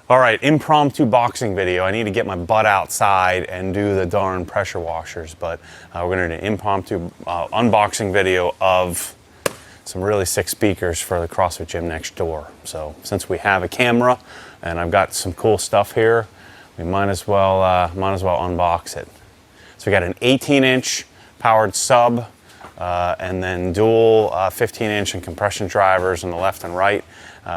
All right, impromptu boxing video. I need to get my butt outside and do the darn pressure washers, but we're gonna do an impromptu unboxing video of some really sick speakers for the CrossFit gym next door. So since we have a camera and I've got some cool stuff here, we might as well unbox it. So we got an 18-inch powered sub and then dual 15-inch and compression drivers on the left and right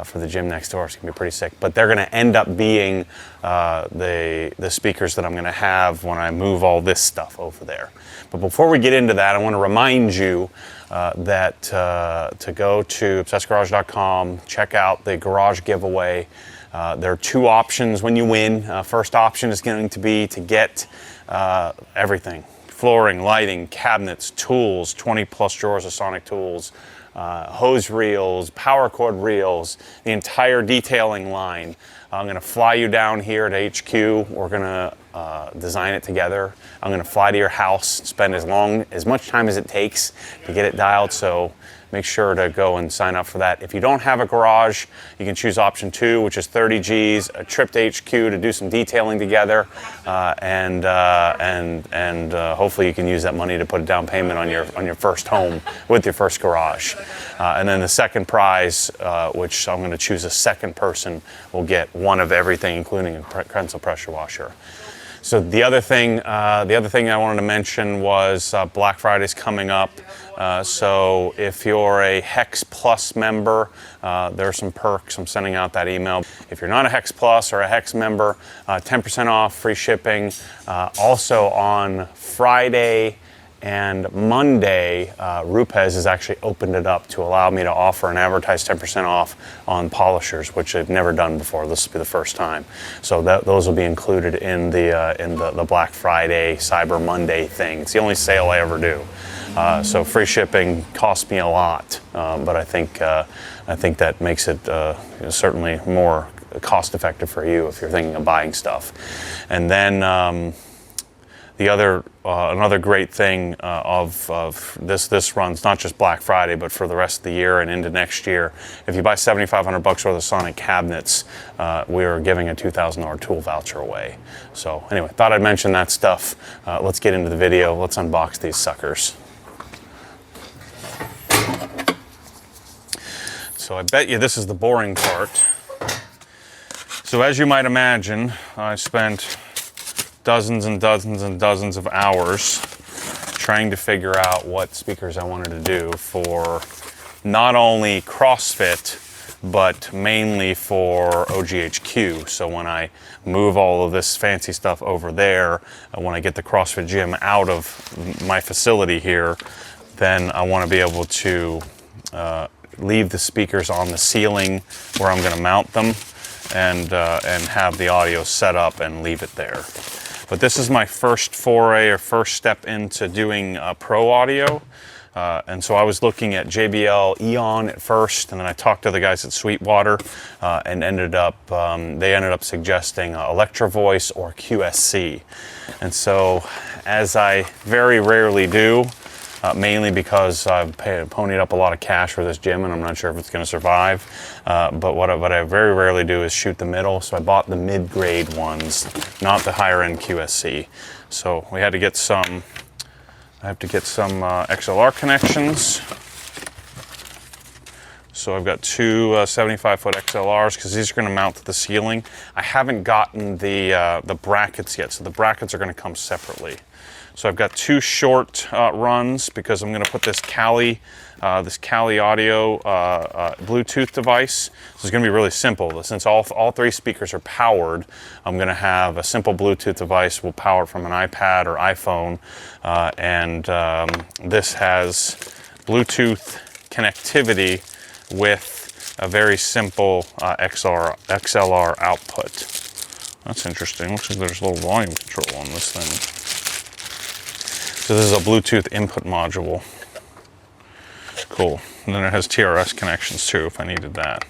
for the gym next door. It's gonna be pretty sick. But they're gonna end up being the speakers that I'm gonna have when I move all this stuff over there. But before we get into that, I wanna remind you that to go to obsessedgarage.com, check out the garage giveaway. There are two options when you win. First option is going to be to get everything: flooring, lighting, cabinets, tools, 20+ drawers of sonic tools, hose reels, power cord reels, the entire detailing line. I'm going to fly you down here to HQ. We're going to design it together. I'm going to fly to your house, spend as much time as it takes to get it dialed. So make sure to go and sign up for that. If you don't have a garage, you can choose option 2, which is 30 G's, a trip to HQ to do some detailing together, and hopefully you can use that money to put a down payment on your first home with your first garage. And then the second prize, which I'm going to choose a second person, will get one of everything, including a pencil pressure washer. So the other thing I wanted to mention was Black Friday's coming up. So if you're a Hex Plus member, there are some perks. I'm sending out that email. If you're not a Hex Plus or a Hex member, 10% off, free shipping. Also on Friday and Monday, Rupes has actually opened it up to allow me to offer and advertise 10% off on polishers, which I've never done before. This will be the first time. So those will be included in the Black Friday, Cyber Monday thing. It's the only sale I ever do. So free shipping costs me a lot, but I think that makes it certainly more cost effective for you if you're thinking of buying stuff. And then another great thing of this runs not just Black Friday, but for the rest of the year and into next year. If you buy $7,500 worth of Sonic cabinets, we are giving a $2,000 tool voucher away. So anyway, thought I'd mention that stuff. Let's get into the video. Let's unbox these suckers. So I bet you this is the boring part. So as you might imagine, I spent dozens and dozens and dozens of hours trying to figure out what speakers I wanted to do for not only CrossFit, but mainly for OGHQ. So when I move all of this fancy stuff over there, when I get the CrossFit gym out of my facility here, then I want to be able to leave the speakers on the ceiling where I'm going to mount them and have the audio set up and leave it there. But this is my first foray or first step into doing pro audio. And so I was looking at JBL Eon at first, and then I talked to the guys at Sweetwater and they ended up suggesting Electro-Voice or QSC. And so, as I very rarely do, mainly because I've ponied up a lot of cash for this gym and I'm not sure if it's going to survive. But what I very rarely do is shoot the middle. So I bought the mid-grade ones, not the higher-end QSC. So we had to get some. I have to get some XLR connections. So I've got two 75-foot XLRs because these are going to mount to the ceiling. I haven't gotten the brackets yet, so the brackets are going to come separately. So I've got two short runs because I'm going to put this Kali audio Bluetooth device. This is going to be really simple. Since all three speakers are powered, I'm going to have a simple Bluetooth device. We'll power it from an iPad or iPhone, and this has Bluetooth connectivity with a very simple XLR output. That's interesting. Looks like there's a little volume control on this thing. So this is a Bluetooth input module. Cool. And then it has TRS connections too if I needed that.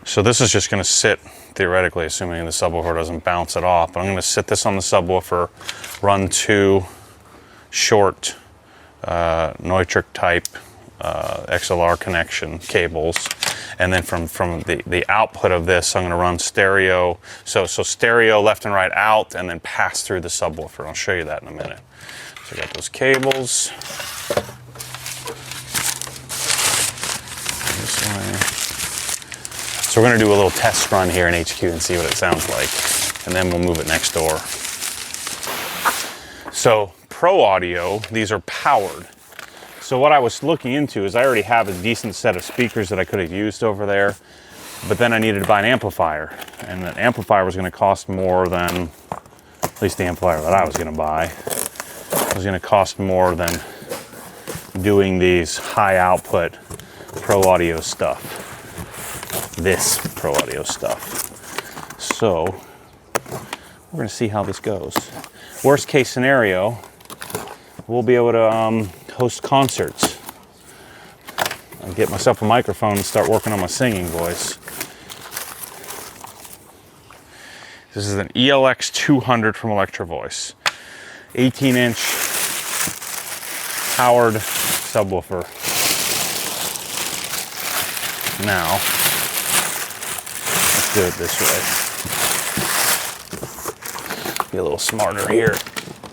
So this is just going to sit, theoretically, assuming the subwoofer doesn't bounce it off, but I'm going to sit this on the subwoofer, run two short Neutrik type XLR connection cables. And then from the output of this, I'm going to run stereo. So stereo left and right out, and then pass through the subwoofer. I'll show you that in a minute. So I got those cables. This way. So we're going to do a little test run here in HQ and see what it sounds like. And then we'll move it next door. So Pro Audio, these are powered. So what I was looking into is I already have a decent set of speakers that I could have used over there, but then I needed to buy an amplifier, and the amplifier was going to cost more than, at least the amplifier that I was going to buy, was going to cost more than doing these high output Pro Audio stuff, this Pro Audio stuff. So we're going to see how this goes. Worst case scenario, we'll be able to host concerts. I'll get myself a microphone and start working on my singing voice. This is an ELX200 from Electro-Voice. 18-inch powered subwoofer. Now, let's do it this way. Be a little smarter here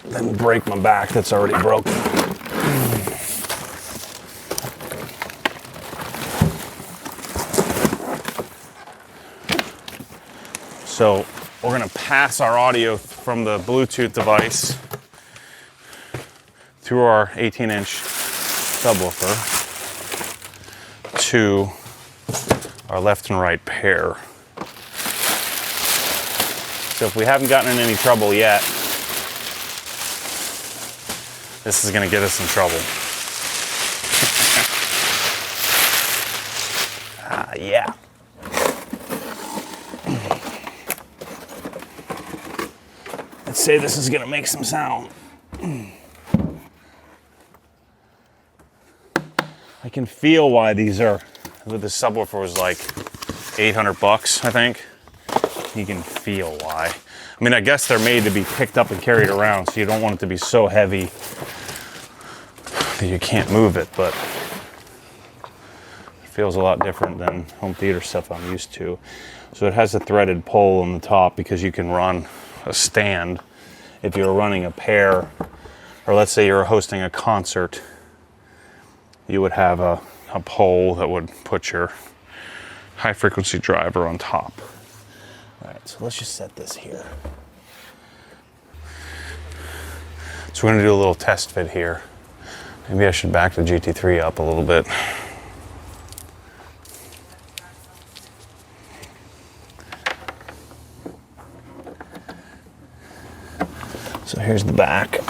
than break my back that's already broken. So we're going to pass our audio from the Bluetooth device through our 18-inch subwoofer to our left and right pair. So if we haven't gotten in any trouble yet, this is going to get us in trouble. Yeah. Let's say this is going to make some sound. I can feel why these are, the subwoofer was like 800 bucks, I think. You can feel why. I mean, I guess they're made to be picked up and carried around, so you don't want it to be so heavy that you can't move it, but it feels a lot different than home theater stuff I'm used to. So it has a threaded pole on the top because you can run a stand if you're running a pair, or let's say you're hosting a concert, you would have a pole that would put your high frequency driver on top. All right, so let's just set this here. So we're gonna do a little test fit here. Maybe I should back the GT3 up a little bit. So here's the back.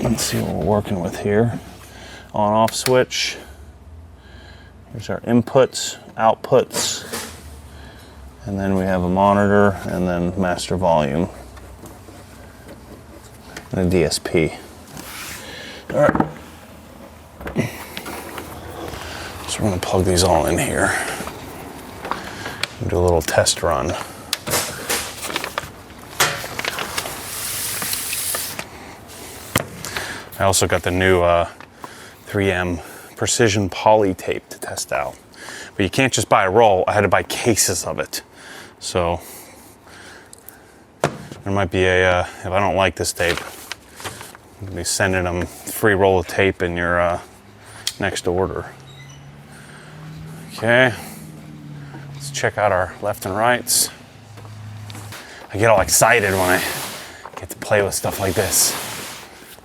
Let's see what we're working with here. On-off switch. Here's our inputs, outputs, and then we have a monitor and then master volume and a DSP. All right. So we're going to plug these all in here and do a little test run. I also got the new 3M precision poly tape to test out. But you can't just buy a roll, I had to buy cases of it. So there might be a, if I don't like this tape, I'll be sending them a free roll of tape in your next order. Okay, let's check out our left and rights. I get all excited when I get to play with stuff like this.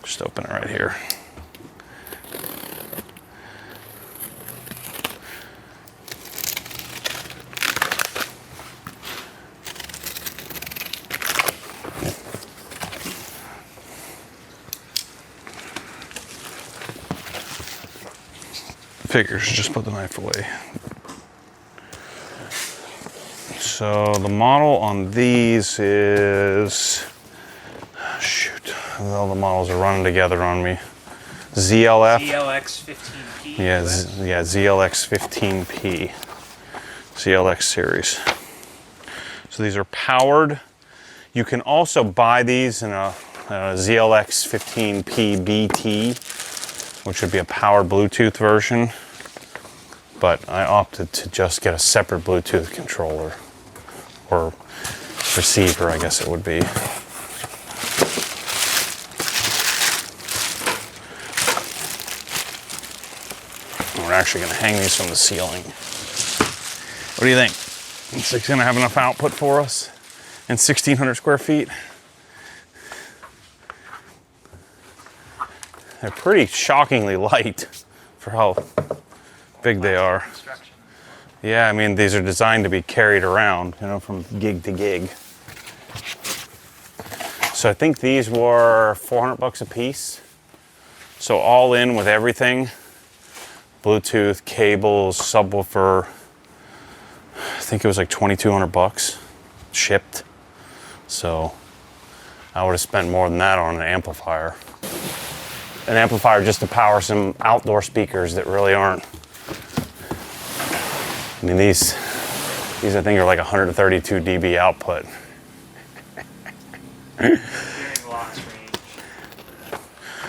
Just open it right here. Figures, just put the knife away. So the model on these is, shoot, all the models are running together on me. ZLX-15P. Yeah, ZLX-15P. ZLX series. So these are powered. You can also buy these in a ZLX-15P BT. which would be a powered Bluetooth version, but I opted to just get a separate Bluetooth controller, or receiver, I guess it would be. We're actually going to hang these from the ceiling. What do you think? Is it going to have enough output for us in 1,600 square feet? They're pretty shockingly light for how big they are. Yeah, I mean, these are designed to be carried around, you know, from gig to gig. So I think these were 400 bucks a piece. So all in with everything, Bluetooth, cables, subwoofer, I think it was like 2,200 bucks shipped. So I would have spent more than that on an amplifier. An amplifier just to power some outdoor speakers that really aren't. I mean, these I think are like 132 dB output.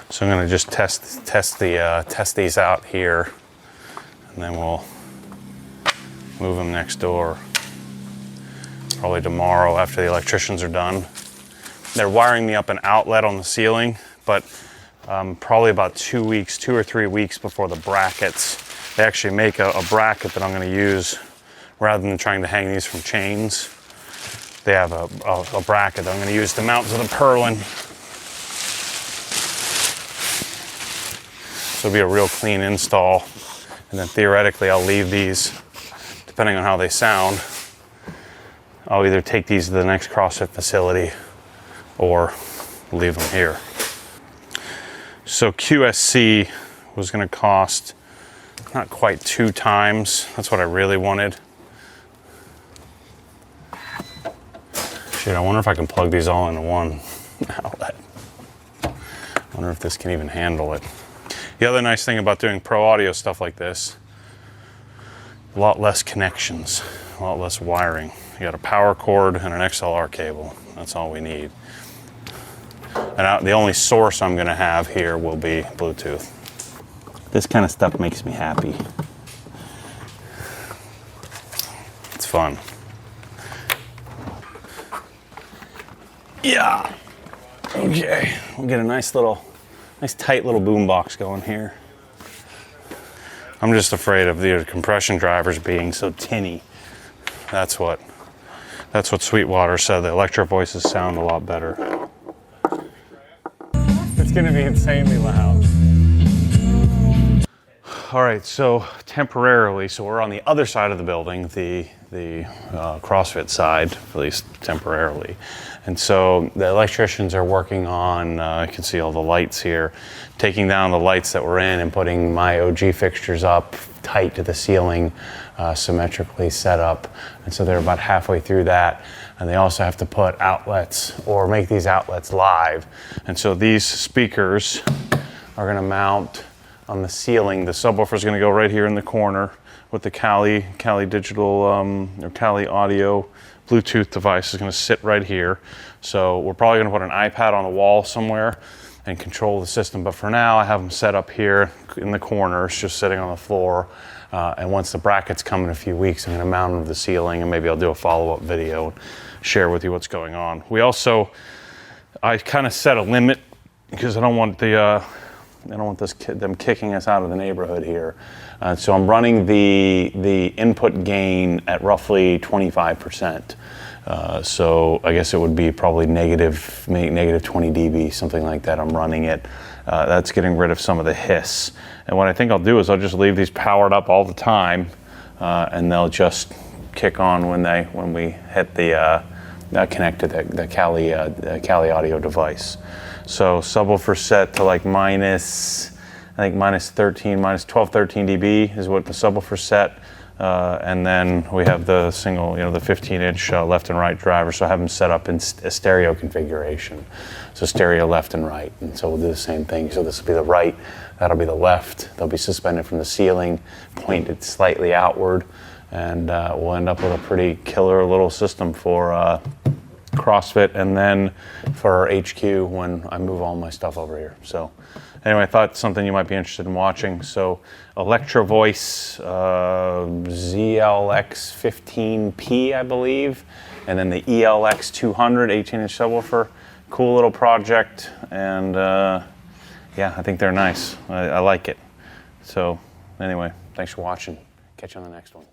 So I'm gonna just test these out here, and then we'll move them next door. Probably tomorrow after the electricians are done. They're wiring me up an outlet on the ceiling, but probably about 2 or 3 weeks before the brackets. They actually make a bracket that I'm going to use rather than trying to hang these from chains. They have a bracket that I'm going to use to mount to the purlin. So it'll be a real clean install. And then theoretically I'll leave these, depending on how they sound, I'll either take these to the next CrossFit facility or leave them here. So QSC was going to cost not quite 2 times. That's what I really wanted. Shit, I wonder if I can plug these all into one outlet. I wonder if this can even handle it. The other nice thing about doing pro audio stuff like this, a lot less connections, a lot less wiring. You got a power cord and an XLR cable. That's all we need. And the only source I'm going to have here will be Bluetooth. This kind of stuff makes me happy. It's fun. Yeah. Okay. We'll get a nice tight little boom box going here. I'm just afraid of the compression drivers being so tinny. That's what Sweetwater said. The Electro-Voices sound a lot better. It's going to be insanely loud. All right, so temporarily, so we're on the other side of the building, the CrossFit side, at least temporarily. And so the electricians are working on, you can see all the lights here, taking down the lights that were in and putting my OG fixtures up tight to the ceiling, symmetrically set up. And so they're about halfway through that. And they also have to put outlets or make these outlets live. And so these speakers are going to mount on the ceiling. The subwoofer is going to go right here in the corner with the Kali digital or Kali audio Bluetooth device is going to sit right here. So we're probably going to put an iPad on the wall somewhere and control the system. But for now, I have them set up here in the corners, just sitting on the floor. And once the brackets come in a few weeks, I'm going to mount them to the ceiling, and maybe I'll do a follow-up video and share with you what's going on. I kind of set a limit because I don't want them kicking us out of the neighborhood here. So I'm running the input gain at roughly 25%. So I guess it would be probably negative 20 dB, something like that. I'm running it. That's getting rid of some of the hiss. And what I think I'll do is I'll just leave these powered up all the time, and they'll just kick on when we hit the connect to the Kali audio device. So subwoofer set to like minus 12, 13 dB is what the subwoofer set. And then we have the single, the 15-inch left and right driver. So I have them set up in a stereo configuration. So stereo left and right. And so we'll do the same thing. So this will be the right, that'll be the left. They'll be suspended from the ceiling, pointed slightly outward. And we'll end up with a pretty killer little system for CrossFit, and then for HQ when I move all my stuff over here. So anyway, I thought something you might be interested in watching. So Electro-Voice ZLX-15P, I believe, and then the ELX200-18 subwoofer. Cool little project, and yeah, I think they're nice. I like it. So anyway, thanks for watching. Catch you on the next one.